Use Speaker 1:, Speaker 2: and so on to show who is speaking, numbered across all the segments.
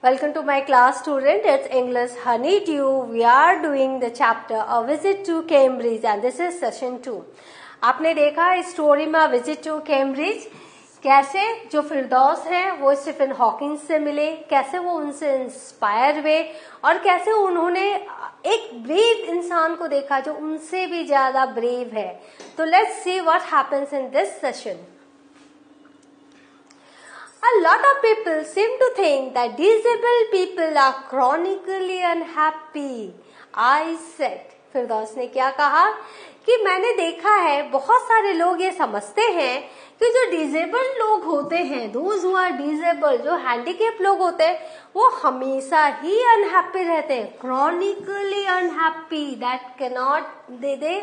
Speaker 1: Welcome to my class, student. It's English Honeydew. We are doing the chapter A Visit to Cambridge and this is session 2. आपने देखा इस story में visit to Cambridge, कैसे जो फिरदौस है वो Stephen Hawking से मिले, कैसे वो उनसे इंस्पायर हुए और कैसे उन्होंने एक ब्रेव इंसान को देखा जो उनसे भी ज्यादा ब्रेव है. तो let's see what happens in this session. A lot of people seem to think that disabled people are chronically unhappy. I said, फिरदौस ने क्या कहा कि मैंने देखा है बहुत सारे लोग ये समझते हैं कि जो डिसेबल्ड लोग होते हैं, दोज हु आर डिसेबल्ड, जो हैंडीकेप लोग होते हैं, वो हमेशा ही अनहैप्पी रहते हैं. Chronically unhappy, that cannot they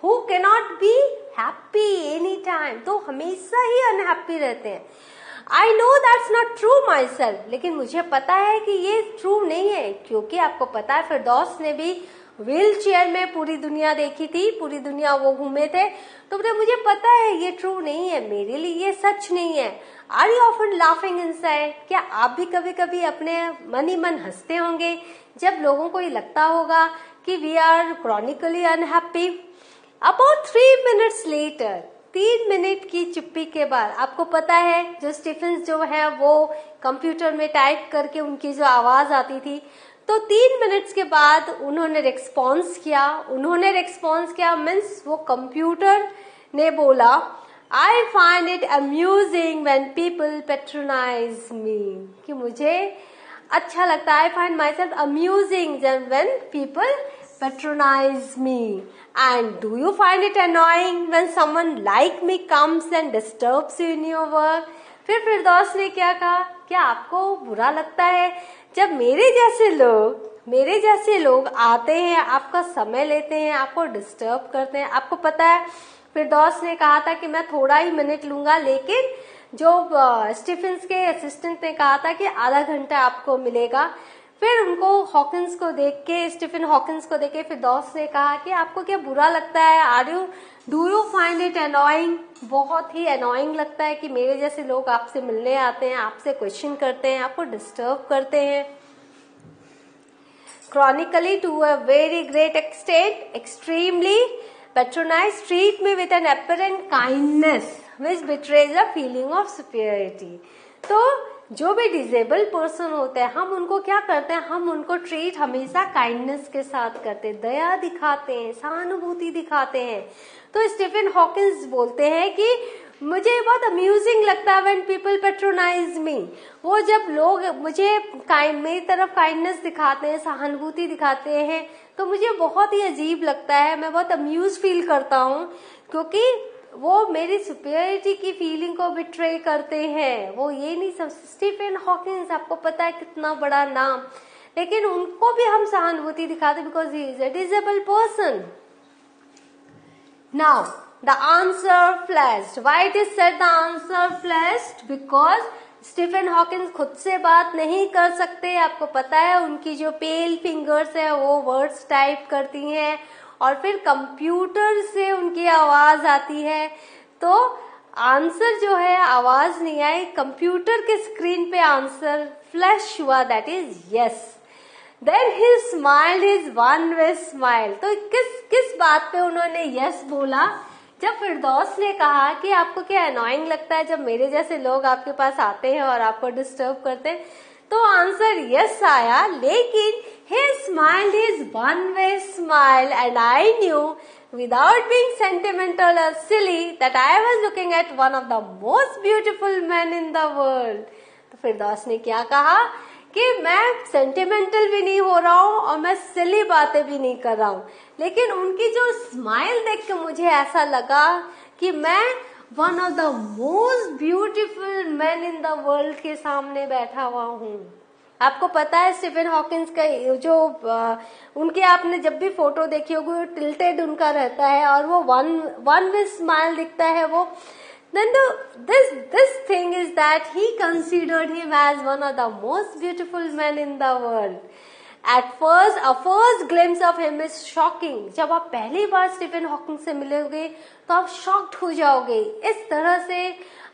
Speaker 1: who cannot be happy any time, तो हमेशा ही अनहैप्पी रहते हैं. I know that's not true myself, लेकिन मुझे पता है कि ये ट्रू नहीं है, क्योंकि आपको पता है फिरदौस ने भी व्हील चेयर में पूरी दुनिया देखी थी, पूरी दुनिया वो घूमे थे, तो मुझे पता है ये ट्रू नहीं है, मेरे लिए ये सच नहीं है. Are you often laughing inside? क्या आप भी कभी कभी अपने मन ही मन हंसते होंगे जब लोगों को ये लगता होगा कि we are chronically unhappy? About 3 minutes later, 3 minute की चुप्पी के बाद, आपको पता है जो स्टीफन जो है वो कंप्यूटर में टाइप करके उनकी जो आवाज आती थी, तो 3 मिनट्स के बाद उन्होंने रेस्पॉन्स किया मीन्स वो कंप्यूटर ने बोला, I find it amusing when people patronise me, कि मुझे अच्छा लगता है, I find myself amusing when people patronize me. And do you find it annoying when someone like me comes and disturbs you in your work? फिर फिरदौस ने क्या कहा, क्या आपको बुरा लगता है जब मेरे जैसे लोग आते हैं, आपका समय लेते हैं, आपको डिस्टर्ब करते हैं? आपको पता है फिरदौस ने कहा था कि मैं थोड़ा ही मिनट लूंगा, लेकिन जो स्टीफन्स के असिस्टेंट ने कहा था कि आधा घंटा आपको मिलेगा. फिर उनको स्टीफन हॉकिंस को देख के फिरदौस ने कहा कि आपको क्या बुरा लगता है, do you find it annoying? बहुत ही अनोइंग लगता है कि मेरे जैसे लोग आपसे मिलने आते हैं, आपसे क्वेश्चन करते हैं, आपको डिस्टर्ब करते हैं. Chronically to a very great extent, extremely patronize, treat me with an apparent kindness which betrays a feeling of superiority. तो जो भी डिसेबल पर्सन होते हैं, हम उनको क्या करते हैं, हम उनको ट्रीट हमेशा काइंडनेस के साथ करते हैं, दया दिखाते हैं, सहानुभूति दिखाते हैं. तो स्टीफन हॉकिंस बोलते हैं कि मुझे बहुत अम्यूजिंग लगता है व्हेन पीपल पेट्रोनाइज मी. वो जब लोग मुझे मेरी तरफ काइंडनेस दिखाते हैं, सहानुभूति दिखाते हैं, तो मुझे बहुत ही अजीब लगता है, मैं बहुत अम्यूज फील करता हूँ, क्योंकि वो मेरी सुपीरियरिटी की फीलिंग को बिट्रे करते हैं. वो ये नहीं सब. स्टीफन हॉकिंस आपको पता है कितना बड़ा नाम, लेकिन उनको भी हम सहानुभूति दिखाते because he is a disable person. Now the answer flashed. Why it is said the answer flashed? Because Stephen Hawkins खुद से बात नहीं कर सकते. आपको पता है उनकी जो पेल फिंगर्स है वो वर्ड्स टाइप करती हैं और फिर कंप्यूटर से उनकी आवाज आती है, तो आंसर जो है आवाज नहीं आई, कंप्यूटर के स्क्रीन पे आंसर फ्लैश हुआ, that is yes. Then he smiled his one way smile. तो किस बात पे उन्होंने यस बोला? जब फिरदौस ने कहा कि आपको क्या अनोइंग लगता है जब मेरे जैसे लोग आपके पास आते हैं और आपको डिस्टर्ब करते हैं, तो आंसर यस आया, लेकिन he smiled his one-way smile and I knew without being sentimental or silly that I was looking at one of the most beautiful men in the world. तो फिरदौस ने क्या कहा कि मैं सेंटिमेंटल भी नहीं हो रहा हूँ और मैं सिली बातें भी नहीं कर रहा हूँ, लेकिन उनकी जो स्माइल देख के मुझे ऐसा लगा कि मैं one of the most beautiful man in the world के सामने बैठा हुआ हूँ. आपको पता है स्टीफन हॉकिंस का जो उनके आपने जब भी फोटो देखी होगी वो टिल्टेड उनका रहता है और वो वन विद स्माइल दिखता है वो. Then this thing is that he considered him as one of the most beautiful men in the world. At first, a first glimpse of him is shocking. जब आप पहली बार स्टीफन हॉकिंग से मिलोगे तो आप शॉक्ड हो जाओगे. इस तरह से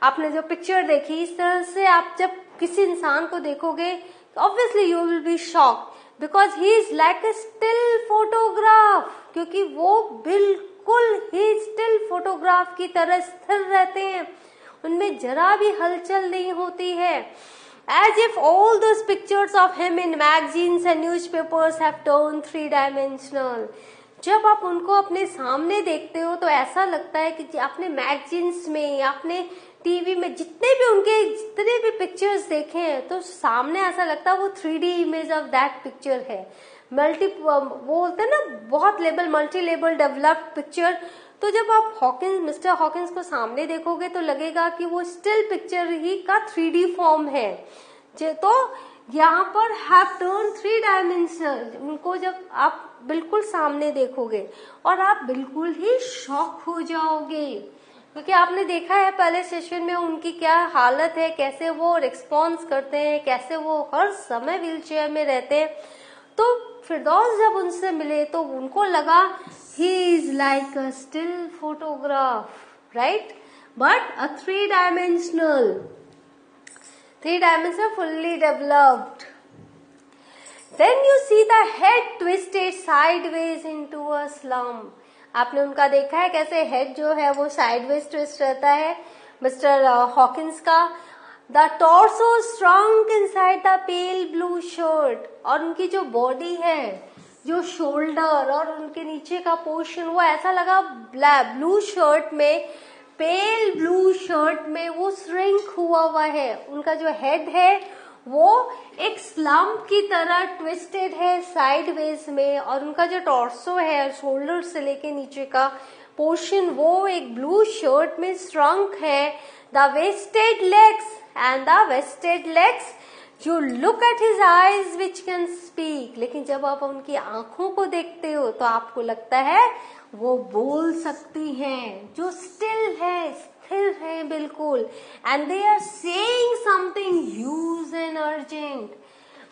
Speaker 1: आपने जो पिक्चर देखी, इस तरह से आप जब किसी इंसान को देखोगे obviously you will be shocked because he is like a still photograph, क्योंकि वो बिल्कुल ही स्टिल फोटोग्राफ की तरह स्थिर रहते हैं, उनमें जरा भी हलचल नहीं होती है. As if all those pictures of him in magazines and newspapers have turned three-dimensional. जब आप उनको अपने सामने देखते हो तो ऐसा लगता है कि आपने मैगजीन्स में, आपने टीवी में जितने भी पिक्चर्स देखे हैं तो सामने ऐसा लगता है वो 3D image of that picture है. वो बोलते हैं ना बहुत मल्टी लेवल डेवलप्ड पिक्चर. तो जब आप मिस्टर हॉकिंस को सामने देखोगे तो लगेगा कि वो स्टिल पिक्चर ही का 3D फॉर्म है. तो यहाँ पर हैव टर्न 3 डायमेंशनल, उनको जब आप बिल्कुल सामने देखोगे और आप बिल्कुल ही शॉक हो जाओगे, क्योंकि आपने देखा है पहले सेशन में उनकी क्या हालत है, कैसे वो रिस्पॉन्स करते हैं, कैसे वो हर समय व्हीलचेयर में रहते हैं. तो फिरदौस जब उनसे मिले तो उनको लगा he is like a still photograph, right? But a three-dimensional fully developed. Then you see the head twisted sideways into a slump. आपने उनका देखा है कैसे हेड जो है वो साइडवेज ट्विस्ट रहता है मिस्टर हॉकिंस का. The torso shrunk inside the pale blue shirt. और उनकी जो बॉडी है, जो शोल्डर और उनके नीचे का पोर्शन, वो ऐसा लगा ब्लू शर्ट में, पेल ब्लू शर्ट में वो श्रिंक हुआ है. उनका जो हेड है वो एक स्लम्प की तरह ट्विस्टेड है साइडवेज में, और उनका जो टॉर्सो है शोल्डर से लेके नीचे का पोर्शन वो एक ब्लू शर्ट में श्रंक है. The wasted legs You look at his eyes which can speak. लेकिन जब आप उनकी आंखों को देखते हो तो आपको लगता है वो बोल सकती हैं, जो स्टिल है, स्थिर है बिल्कुल. And they are saying something huge and urgent.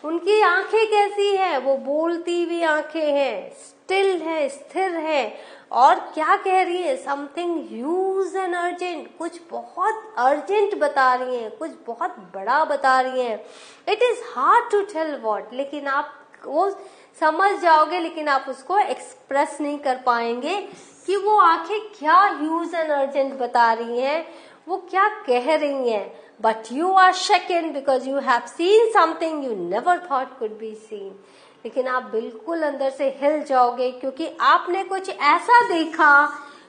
Speaker 1: उनकी आंखें कैसी है, वो बोलती हुई आंखें हैं, स्टिल है, स्थिर है, और क्या कह रही है, समथिंग ह्यूज एंड अर्जेंट, कुछ बहुत अर्जेंट बता रही हैं, कुछ बहुत बड़ा बता रही हैं. It is hard to tell what, लेकिन आप वो समझ जाओगे, लेकिन आप उसको एक्सप्रेस नहीं कर पाएंगे कि वो आंखें क्या ह्यूज एंड अर्जेंट बता रही हैं, वो क्या कह रही हैं. But you are shaken because you have seen something you never thought could be seen. लेकिन आप बिल्कुल अंदर से हिल जाओगे, क्योंकि आपने कुछ ऐसा देखा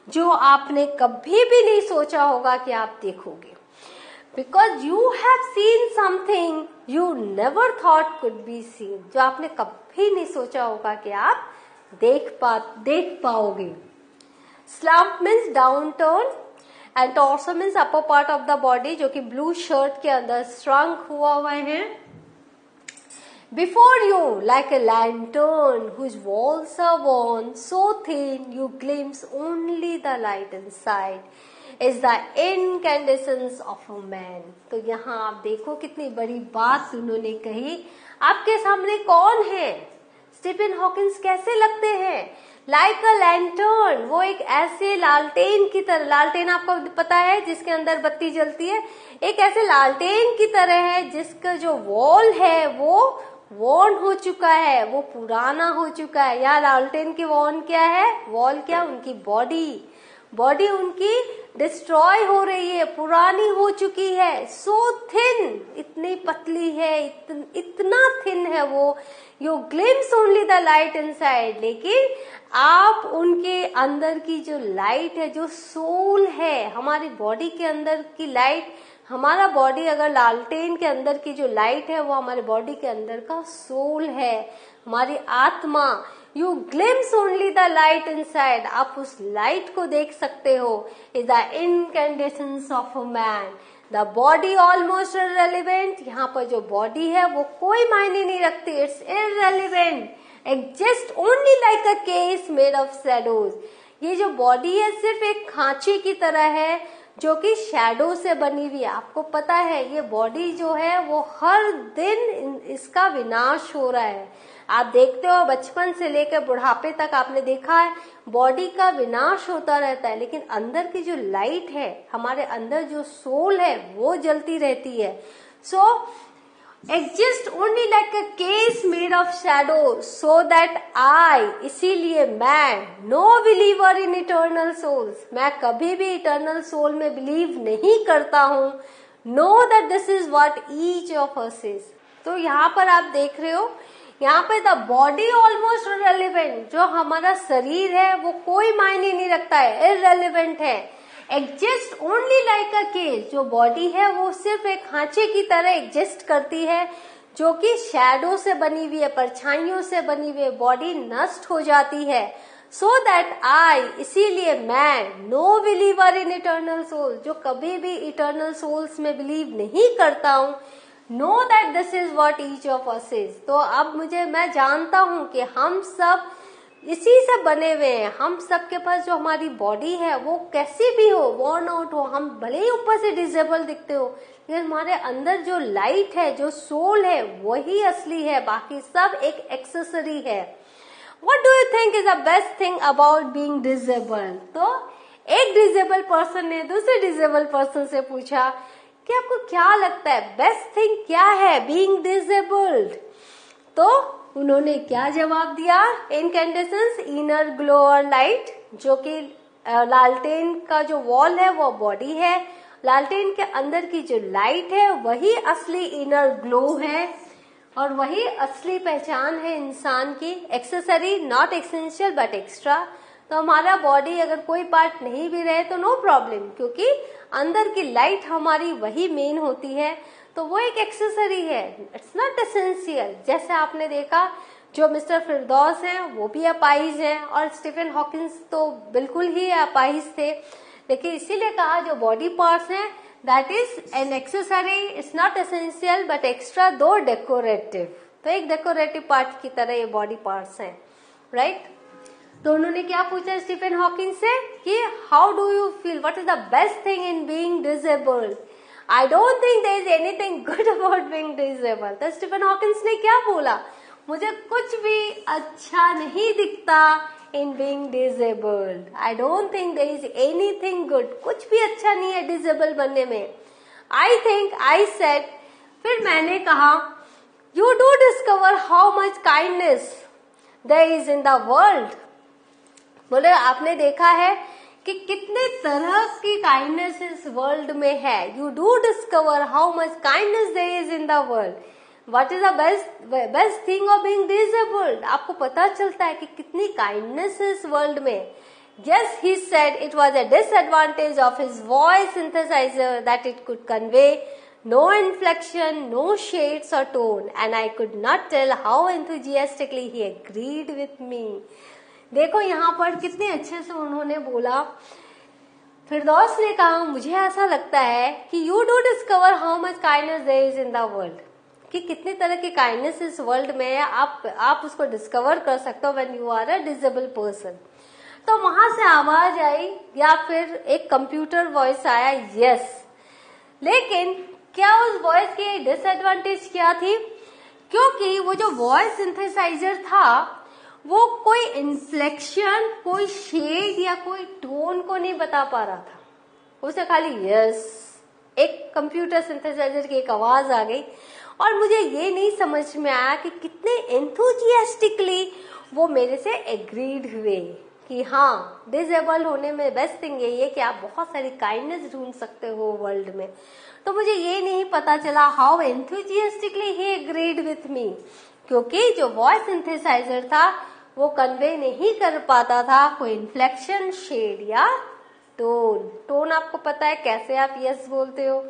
Speaker 1: जो आपने कभी भी नहीं सोचा होगा कि आप देखोगे. Because you have seen something you never thought could be seen. जो आपने कभी नहीं सोचा होगा कि आप देख पाओगे. Slump means downturn and torso means upper part of the body, जो कि ब्लू शर्ट के अंदर श्रंक हुआ है. Before you, like a lantern whose walls are worn so thin you glimpse only the light inside, is the incandescence of a man. तो यहाँ आप देखो कितनी बड़ी बात उन्होंने कही. आपके सामने कौन है? स्टीफन हॉकिंस कैसे लगते हैं? लाइक अ लैंटर्न, वो एक ऐसे लालटेन की तरह, लालटेन आपको पता है जिसके अंदर बत्ती जलती है, एक ऐसे लालटेन की तरह है जिसका जो वॉल है वो वॉर्न हो चुका है, वो पुराना हो चुका है. या लालटेन की वॉर्न क्या है, वॉल क्या, उनकी बॉडी उनकी डिस्ट्रॉय हो रही है, पुरानी हो चुकी है. सो थिन, इतनी पतली है, इतना थिन है वो. You glimpse only the light inside, लेकिन आप उनके अंदर की जो लाइट है, जो सोल है, हमारी बॉडी के अंदर की लाइट, हमारा बॉडी अगर लालटेन के अंदर की जो लाइट है वो हमारे बॉडी के अंदर का सोल है, हमारी आत्मा. You glimpse only the light inside, आप उस लाइट को देख सकते हो. Is the incandescence of a man. The body almost irrelevant, यहाँ पर जो बॉडी है वो कोई मायने नहीं रखती. It's irrelevant, exist only like a case made of shadows. ये जो बॉडी है सिर्फ एक खांचे की तरह है जो कि शैडो से बनी हुई है. आपको पता है ये बॉडी जो है वो हर दिन इसका विनाश हो रहा है. आप देखते हो बचपन से लेकर बुढ़ापे तक आपने देखा है बॉडी का विनाश होता रहता है, लेकिन अंदर की जो लाइट है, हमारे अंदर जो सोल है वो जलती रहती है. So exist only like a case made of shadow so that I, इसीलिए मैं, no believer in eternal souls, मैं कभी भी इटर्नल सोल में बिलीव नहीं करता हूं, know that this is what each of us is. तो यहाँ पर आप देख रहे हो, यहाँ पे द बॉडी ऑलमोस्ट इररिलेवेंट, जो हमारा शरीर है वो कोई मायने नहीं रखता है, इररिलेवेंट है। Exist only like a case, जो बॉडी है वो सिर्फ एक खांचे की तरह एग्जिस्ट करती है, जो कि शैडो से बनी हुई है, परछाइयों से बनी हुई है, बॉडी नष्ट हो जाती है। सो दैट आई, इसीलिए मैं, no believer in eternal soul, जो कभी भी इटर्नल सोल्स में बिलीव नहीं करता हूं, know that this is what each of us is. तो अब मैं जानता हूं कि हम सब इसी से बने हुए हैं, हम सब के पास जो हमारी बॉडी है वो कैसी भी हो, वॉर्न आउट हो, हम भले ही ऊपर से डिसेबल दिखते हो, लेकिन हमारे अंदर जो लाइट है, जो सोल है, वही असली है, बाकी सब एक एक्सेसरी है। What do you think is the best thing about being disabled? तो एक डिसेबल पर्सन ने दूसरे डिसेबल पर्सन से पूछा कि आपको क्या लगता है बेस्ट थिंग क्या है बीइंग डिसेबल्ड? तो उन्होंने क्या जवाब दिया? इनकैंडेसेंस, इनर ग्लो और लाइट, जो कि लालटेन का जो वॉल है वो बॉडी है, लालटेन के अंदर की जो लाइट है वही असली इनर ग्लो है और वही असली पहचान है इंसान की। Accessory, not essential but extra. तो हमारा बॉडी अगर कोई पार्ट नहीं भी रहे तो नो प्रॉब्लम, क्योंकि अंदर की लाइट हमारी वही मेन होती है, तो वो एक एक्सेसरी है, इट्स नॉट एसेंशियल। जैसे आपने देखा जो मिस्टर फिरदौस हैं वो भी अपाहिज हैं और स्टीफन हॉकिंस तो बिल्कुल ही अपाहिज थे, लेकिन इसीलिए कहा जो बॉडी पार्ट्स हैं that is an accessory, it's not essential but extra, दो डेकोरेटिव। तो एक डेकोरेटिव पार्ट की तरह ये बॉडी पार्ट्स हैं, राइट? तो उन्होंने क्या पूछा स्टीफन हॉकिंग से कि how do you feel, what is the best thing in being disabled? I don't think there is anything good about being disabled. तो स्टीफन हॉकिंस ने क्या बोला? मुझे कुछ भी अच्छा नहीं दिखता in being disabled. I don't think there is anything good, कुछ भी अच्छा नहीं है डिसेबल बनने में। आई थिंक, आई सेड, फिर मैंने कहा, you do discover how much kindness there is in the world. बोले आपने देखा है कि कितने तरह की काइंडनेस इस वर्ल्ड में है। You do discover how much kindness there is in the world. What is the best thing of being disabled? आपको पता चलता है कि कितनी काइंडनेस है इस वर्ल्ड में। Yes, he said it was a disadvantage of his voice synthesizer that it could convey no inflection, no shades or tone, and I could not tell how enthusiastically he agreed with me. देखो यहाँ पर कितने अच्छे से उन्होंने बोला। फिरदौस ने कहा मुझे ऐसा लगता है कि you do discover how much kindness there is in the world, कि कितनी तरह की काइंडनेस इस वर्ल्ड में है, आप उसको डिस्कवर कर सकते हो when you are a disable person. तो वहां से आवाज आई या फिर एक कंप्यूटर वॉइस आया, यस। लेकिन क्या उस वॉइस की डिसएडवांटेज क्या थी? क्योंकि वो जो वॉइस सिंथेसाइजर था वो कोई इन्फ्लेक्शन, कोई शेड या कोई टोन को नहीं बता पा रहा था, उसे खाली यस, एक कंप्यूटर सिंथेसाइजर की एक आवाज आ गई। और मुझे ये नहीं समझ में आया कि कितने एंथुजियास्टिकली वो मेरे से एग्रीड हुए कि हाँ, डिसेबल होने में बेस्ट थिंग यही है कि आप बहुत सारी काइंडनेस ढूंढ सकते हो वर्ल्ड में। तो मुझे ये नहीं पता चला how enthusiastically he agreed with me, क्योंकि जो वॉइस सिंथेसाइजर था वो कन्वे नहीं कर पाता था कोई इन्फ्लेक्शन, शेड या टोन। टोन आपको पता है कैसे आप यस बोलते हो,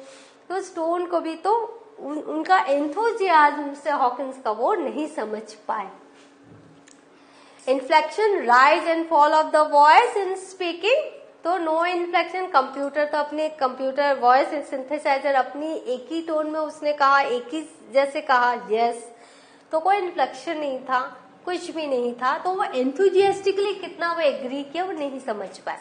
Speaker 1: तो उस टोन को भी तो उनका एंथुजियाज्म से हॉकिंस का वो नहीं समझ पाए। Inflection, rise and fall of the voice in speaking, तो नो इन्फ्लेक्शन। कंप्यूटर तो अपने कंप्यूटर वॉइस सिंथेसाइजर अपनी एक ही टोन में उसने कहा, एक ही जैसे कहा यस, तो कोई इन्फ्लेक्शन नहीं था, कुछ भी नहीं था। तो वो एंथुजियास्टिकली कितना वो एग्री किया वो नहीं समझ पाए।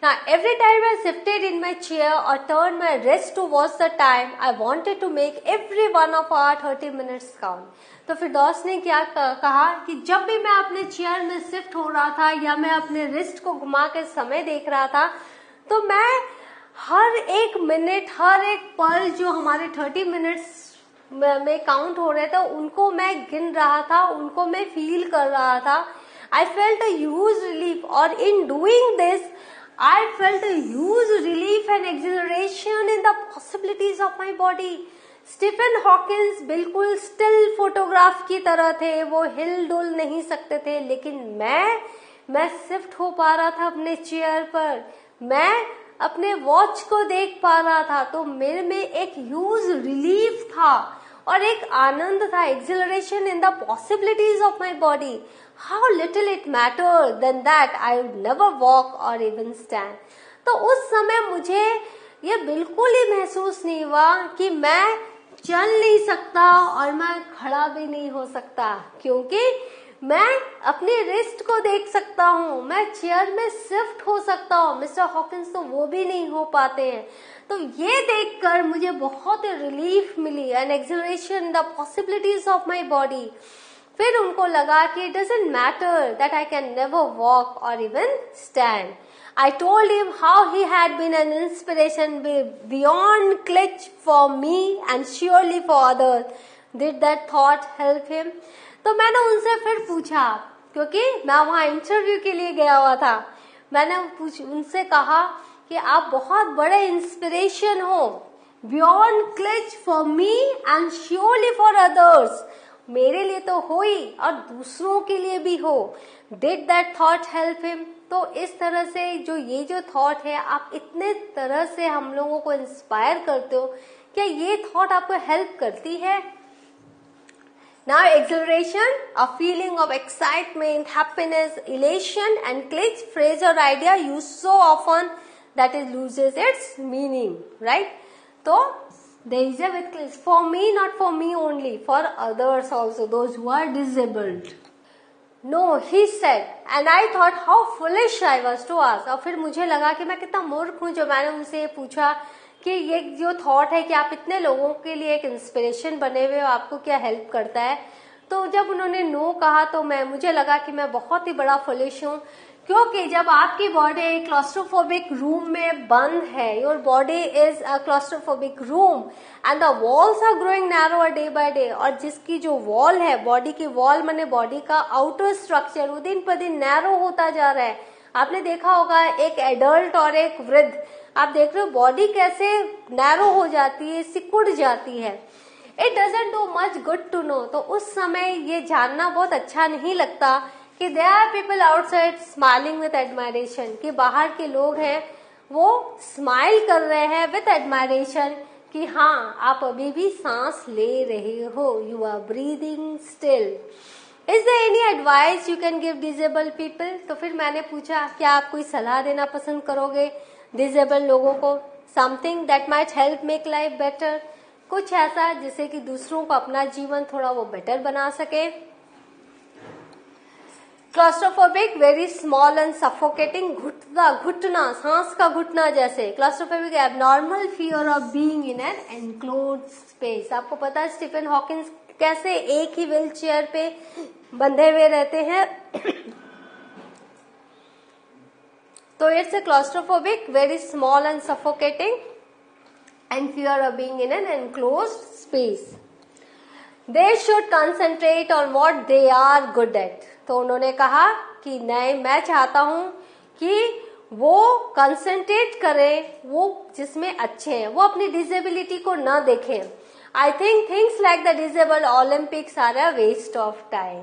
Speaker 1: Now every time I shifted in my chair or turned my wrist to watch the time, I wanted to make every one of our 30 minutes count. तो फिरदौस ने क्या कहा कि जब भी मैं अपने चेयर में शिफ्ट हो रहा था या मैं अपने रिस्ट को घुमा के समय देख रहा था, तो मैं हर एक मिनट, हर एक पल जो हमारे 30 मिनट्स में काउंट हो रहे थे उनको मैं गिन रहा था, उनको मैं फील कर रहा था. I felt a huge relief, or in doing this, I felt a huge relief and exhilaration in the possibilities of my body. Stephen Hawkins बिल्कुल स्टिल फोटोग्राफ की तरह थे, वो हिल डुल नहीं सकते थे, लेकिन मैं शिफ्ट हो पा रहा था अपने चेयर पर, मैं अपने वॉच को देख पा रहा था. तो मेरे में एक ह्यूज रिलीफ था और एक आनंद था, acceleration in the possibilities of my body. How little it matter then that I would never walk और इवन स्टैंड. तो उस समय मुझे ये बिल्कुल ही महसूस नहीं हुआ कि मैं चल नहीं सकता और मैं खड़ा भी नहीं हो सकता, क्योंकि मैं अपनी रिस्ट को देख सकता हूँ, मैं चेयर में शिफ्ट हो सकता हूँ. मिस्टर हॉकिंस तो वो भी नहीं हो पाते हैं. तो ये देखकर मुझे बहुत रिलीफ मिली, an acceleration in the possibilities of my body. फिर उनको लगा कि it doesn't matter that I can never walk और even stand. I told him how he had been an inspiration beyond clutch for me and surely for others. Did that thought help him? तो मैंने उनसे फिर पूछा, क्योंकि मैं वहाँ interview के लिए गया हुआ था. मैंने उनसे कहा कि आप बहुत बड़े इंस्पिरेशन हो, beyond clutch for me and surely for others. मेरे लिए तो हो ही और दूसरों के लिए भी हो. Did that thought help him? तो इस तरह से जो थॉट है, आप इतने तरह से हम लोगों को इंस्पायर करते हो, क्या ये थॉट आपको हेल्प करती है? Now exhilaration, a feeling of excitement, happiness, elation and glitch, phrase or idea used so often that it loses its meaning, right? So there is a with glitch, for me, not for me only, for others also, those who are disabled. No, he said, and I thought how foolish I was to ask. और फिर मुझे लगा कि मैं कितना मूर्ख हूँ जो मैंने उनसे ये पूछा कि ये जो थॉट है कि आप इतने लोगों के लिए एक इंस्पिरेशन बने हुए हो, आपको क्या हेल्प करता है. तो जब उन्होंने नो कहा तो मुझे लगा कि मैं बहुत ही बड़ा फुलिश हूँ, क्योंकि जब आपकी बॉडी एक क्लॉस्ट्रोफोबिक रूम में बंद है, your body is a claustrophobic room and the walls are growing narrower day by day, और जिसकी जो वॉल है, बॉडी की वॉल माने बॉडी का आउटर स्ट्रक्चर, वो दिन पर दिन नैरो होता जा रहा है. आपने देखा होगा एक एडल्ट और एक वृद्ध, आप देख रहे हो बॉडी कैसे नैरो हो जाती है, सिकुड़ जाती है. It doesn't do much good to know. तो उस समय ये जानना बहुत अच्छा नहीं लगता कि there are people outside smiling with admiration, कि बाहर के लोग हैं वो स्माइल कर रहे हैं with admiration कि हाँ आप अभी भी सांस ले रहे हो, you are breathing still. Is there any advice you can give disabled people? तो फिर मैंने पूछा क्या आप कोई सलाह देना पसंद करोगे डिसेबल लोगों को? Something that might help make life better, कुछ ऐसा जिससे कि दूसरों को अपना जीवन थोड़ा वो बेटर बना सके. Claustrophobic, very small and suffocating, घुटना, सांस का घुटना जैसे. Claustrophobic, abnormal fear of being in an enclosed space. आपको पता है स्टीफन हॉकिंस कैसे एक ही व्हील चेयर पे बंधे हुए रहते हैं. तो it's a claustrophobic, very small and suffocating and fear of being in an enclosed space. They should concentrate on what they are good at. तो उन्होंने कहा कि नहीं, मैं चाहता हूं कि वो कंसंट्रेट करें वो जिसमें अच्छे हैं, वो अपनी डिसेबिलिटी को न देखें. I think things like the disable Olympics are a waste of time.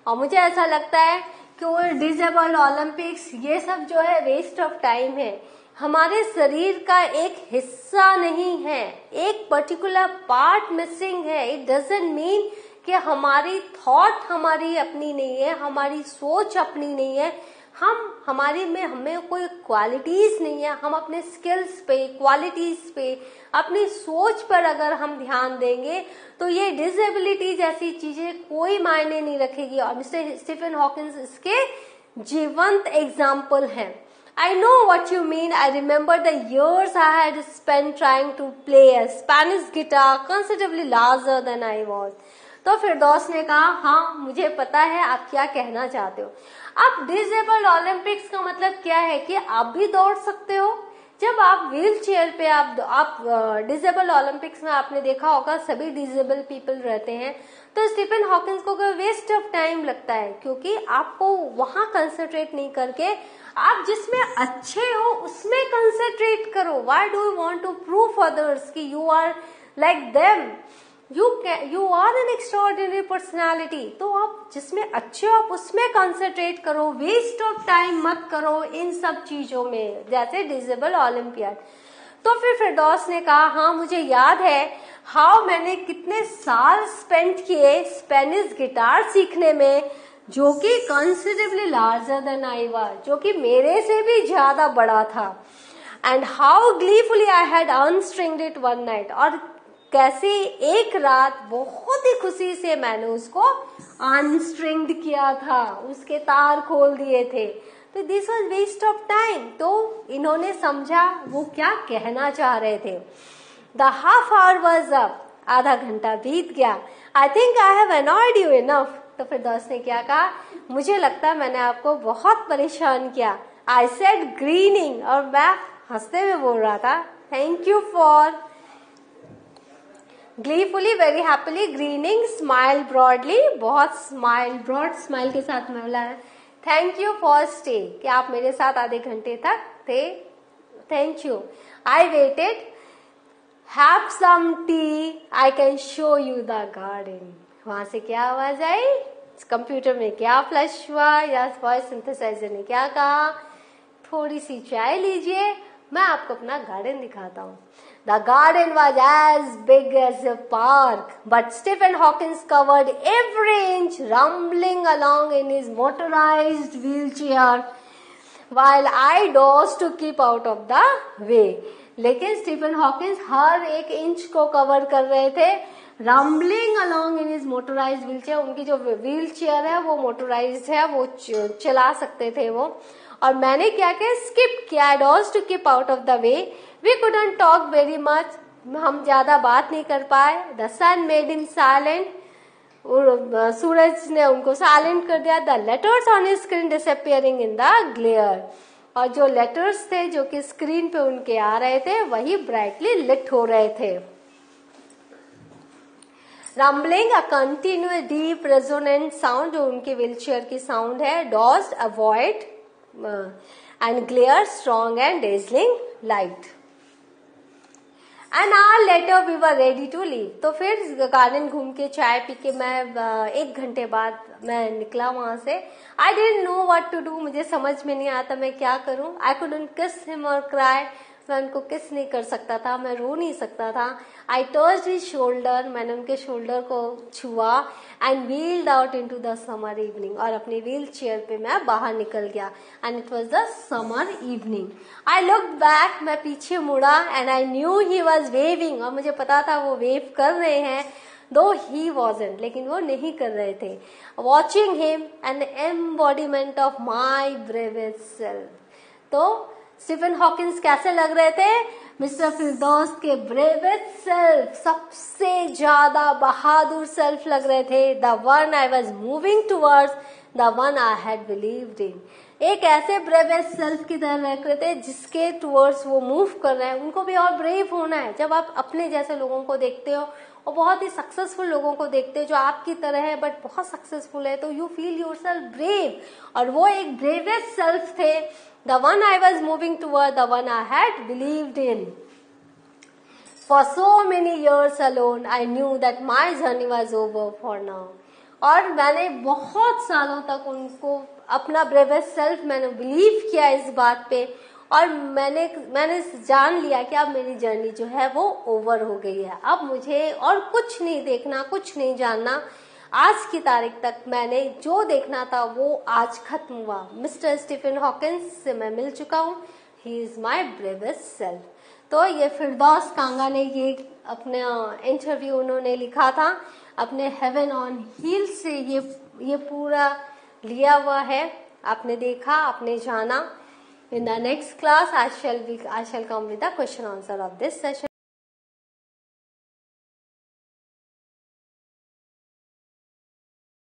Speaker 1: और मुझे ऐसा लगता है कि वो डिसेबल ओलंपिक्स ये सब जो है वेस्ट ऑफ टाइम है. हमारे शरीर का एक हिस्सा नहीं है, एक पर्टिकुलर पार्ट मिसिंग है. इट डजंट मीन कि हमारी थॉट हमारी अपनी नहीं है, हमारी सोच अपनी नहीं है, हमें कोई क्वालिटीज नहीं है. हम अपने स्किल्स पे, क्वालिटीज पे, अपनी सोच पर अगर हम ध्यान देंगे तो ये डिसेबिलिटी जैसी चीजें कोई मायने नहीं रखेगी. और मिस्टर स्टीफन हॉकिंस इसके जीवंत एग्जाम्पल हैं. I know what you mean. I remember the years I had spent trying to play a Spanish guitar considerably larger than I was. तो फिरदौस ने कहा हाँ मुझे पता है आप क्या कहना चाहते हो. अब डिसेबल ओलंपिक्स का मतलब क्या है कि आप भी दौड़ सकते हो, जब आप व्हील चेयर पे आप डिसेबल ओलंपिक्स में आपने देखा होगा सभी डिसेबल पीपल रहते हैं, तो स्टीफन हॉकिंस को वेस्ट ऑफ टाइम लगता है, क्योंकि आपको वहां कंसंट्रेट नहीं करके आप जिसमें अच्छे हो उसमें कंसंट्रेट करो. Why do you want to prove others कि you are like them? You are an extraordinary personality. तो आप जिसमें अच्छे हो आप उसमें कंसंट्रेट करो, वेस्ट ऑफ टाइम मत करो इन सब चीजों में, जैसे डिसेबल ओलंपियाड. तो फिर फिरदौस ने कहा, हाँ मुझे याद है हाउ मैंने कितने साल स्पेंड किए स्पेनिश गिटार सीखने में, जो कि considerably larger than I was, जो कि मेरे से भी ज्यादा बड़ा था. And how gleefully I had unstringed it one night, और कैसे एक रात बहुत ही खुशी से मैंने उसको अनस्ट्रिंग्ड किया था, उसके तार खोल दिए थे. तो this was waste of time. तो इन्होंने समझा वो क्या कहना चाह रहे थे. The half hour was up, आधा घंटा बीत गया. I think I have annoyed you enough. तो फिर दोस्त ने क्या कहा, मुझे लगता है मैंने आपको बहुत परेशान किया. आई सेड ग्रीनिंग, और मैं हंसते हुए बोल रहा था, thank you for. Gleefully, very happily, grinning, smile broadly, बहुत स्माइल, ब्रॉड स्माइल के साथ मैं बोला, थैंक यू फॉर स्टे, कि आप मेरे साथ आधे घंटे तक थे, thank you. I waited, have some tea, I can show you the garden. वहां से क्या आवाज आई, कंप्यूटर में क्या फ्लश हुआ, या वॉइस सिंथेसाइजर ने क्या कहा, थोड़ी सी चाय लीजिए, मैं आपको अपना गार्डन दिखाता हूँ. The garden was as big as a park, but Stephen Hawkins covered every inch, rumbling along in his motorized wheelchair, while I dozed to keep out of the way. लेकिन स्टीफन हॉकिंस हर एक inch को cover कर रहे थे, rumbling along in his motorised wheelchair. उनकी जो wheel chair है वो मोटराइज्ड है, वो चला सकते थे वो. और मैंने क्या किया, स्किप किया, dodge to keep out of the way. We couldn't talk very much, हम ज्यादा बात नहीं कर पाए. The sun made him silent, सूरज ने उनको साइलेंट कर दिया. The letters on his screen disappearing in the glare, और जो लेटर्स थे जो कि स्क्रीन पे उनके आ रहे थे वही ब्राइटली लिट हो रहे थे. Rumbling, a continuous deep resonant sound, जो उनके व्हीलचेयर की साउंड है. Dodge, avoid, and glare, strong and dazzling light. An hour later we were ready to leave. तो फिर गार्डन घूम के चाय पी के मैं 1 घंटे बाद मैं निकला वहां से. I didn't know what to do, मुझे समझ में नहीं आता मैं क्या करूं. I couldn't kiss him or cry, मैं उनको किस नहीं कर सकता था, मैं रो नहीं सकता था. I touched his shoulder, मैंने उनके शोल्डर को छुआ. And wheeled out into the summer evening, और अपनी व्हील चेयर पे मैं बाहर निकल गया. And it was the summer evening. I looked back, मैं पीछे मुड़ा, and I knew he was waving, और मुझे पता था वो वेव कर रहे हैं. Though he wasn't, लेकिन वो नहीं कर रहे थे. Watching him, an embodiment of my bravest self. तो स्टीफन हॉकिंस कैसे लग रहे थे, मिस्टर फिरदौस के ब्रेवेस्ट सेल्फ, सबसे ज्यादा बहादुर सेल्फ लग रहे थे. The one I was moving towards, the one I had believed in. एक ऐसे ब्रेवेस्ट सेल्फ की तरह लग रहे थे जिसके टूवर्ड्स वो मूव कर रहे हैं. उनको भी और ब्रेव होना है. जब आप अपने जैसे लोगों को देखते हो और बहुत ही सक्सेसफुल लोगों को देखते हो जो आपकी तरह है बट बहुत सक्सेसफुल है, तो यू फील योरसेल्फ ब्रेव, और वो एक ब्रेवेस्ट सेल्फ थे. The one I was moving toward, the one I had believed in. For so many years alone, I knew that my journey was over for now. और मैंने बहुत सालों तक उनको अपना ब्रेवेस्ट सेल्फ मैंने बिलीव किया इस बात पे, और मैंने जान लिया कि अब मेरी जर्नी जो है वो ओवर हो गई है. अब मुझे और कुछ नहीं देखना, कुछ नहीं जानना. आज की तारीख तक मैंने जो देखना था वो आज खत्म हुआ. मिस्टर स्टीफन हॉकिंस से मैं मिल चुका हूँ. He is my bravest self. तो ये फिरदौस कांगा ने ये अपना इंटरव्यू उन्होंने लिखा था, अपने हेवन ऑन हील से ये पूरा लिया हुआ है. आपने देखा, आपने जाना. In the next class, I shall come with the question answer of this session.